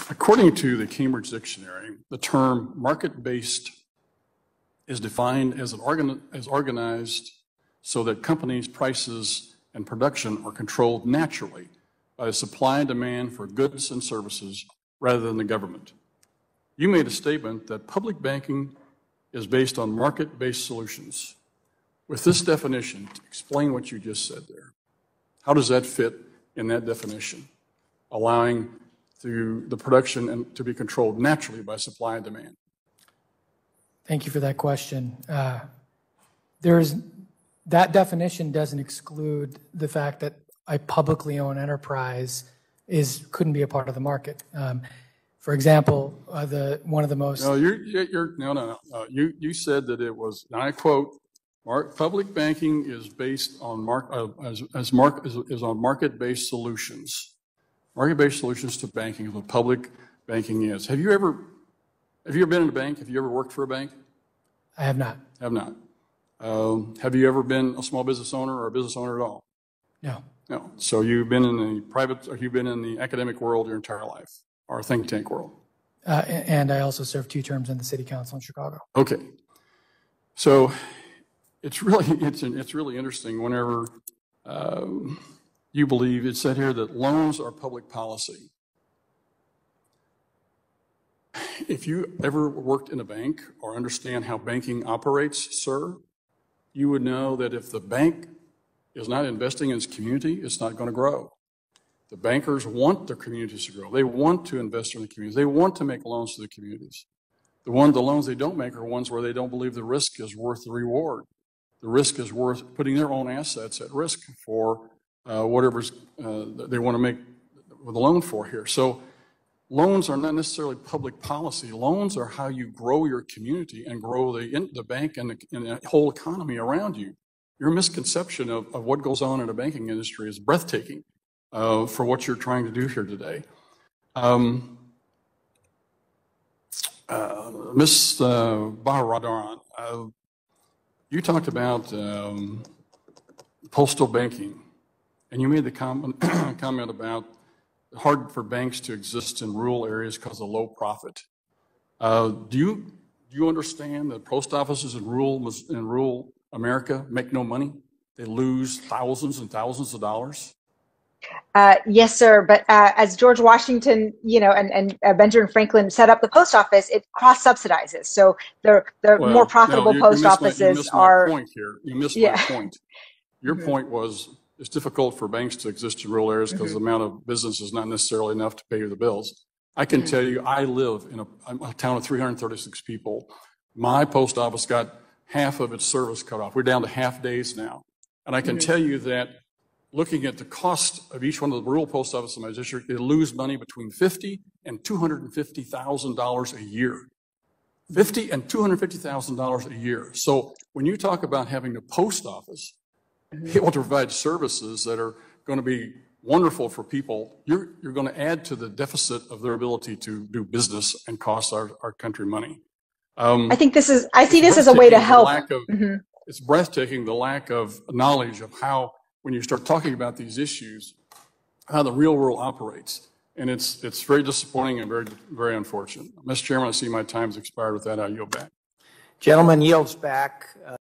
According to the Cambridge Dictionary, the term market-based is defined as organized so that companies' prices and production are controlled naturally by the supply and demand for goods and services rather than the government. You made a statement that public banking is based on market-based solutions. With this definition, explain what you just said there. How does that fit in that definition, allowing the production and to be controlled naturally by supply and demand? Thank you for that question. That definition doesn't exclude the fact that a publicly owned enterprise couldn't be a part of the market. For example, one of the most. No, no. You said that it was, and I quote, public banking is based on market-based solutions. Market-based solutions to banking is what public banking is. Have you ever been in a bank? Have you ever worked for a bank? I have not. Have not. Have you ever been a small business owner or a business owner at all? No. No. So you've been in the private, or you've been in the academic world your entire life, or think tank world. And I also served 2 terms in the city council in Chicago. Okay. So it's really interesting whenever you believe, it said here that loans are public policy. If you ever worked in a bank or understand how banking operates, sir, you would know that if the bank is not investing in its community, it's not going to grow. The bankers want their communities to grow. They want to invest in the communities. They want to make loans to the communities. The loans they don't make are ones where they don't believe the risk is worth the reward. The risk is worth putting their own assets at risk for whatever they want to make with a loan for here. So loans are not necessarily public policy. Loans are how you grow your community and grow the bank and the whole economy around you. Your misconception of what goes on in the banking industry is breathtaking for what you're trying to do here today. Ms. Baharadharan, you talked about postal banking, and you made the comment about hard for banks to exist in rural areas because of low profit. Do you understand that post offices in rural America make no money? They lose thousands and thousands of dollars? Yes, sir. But as George Washington, and Benjamin Franklin set up the post office, it cross-subsidizes. So the more profitable post offices are. You missed my point. Your point was it's difficult for banks to exist in rural areas because the amount of business is not necessarily enough to pay the bills. I can tell you, I live in a town of 336 people. My post office got half of its service cut off. We're down to half days now. And I can tell you that looking at the cost of each one of the rural post offices in my district, they lose money between $50,000 and $250,000 a year. $50,000 and $250,000 a year. So when you talk about having the post office be able to provide services that are going to be wonderful for people, you're going to add to the deficit of their ability to do business and cost our country money. I see this as a way to help. It's breathtaking, the lack of knowledge of how, when you start talking about these issues, how the real world operates. And it's very disappointing and very, very unfortunate. Mr. Chairman, I see my time's expired. With that, I yield back. Gentleman yields back.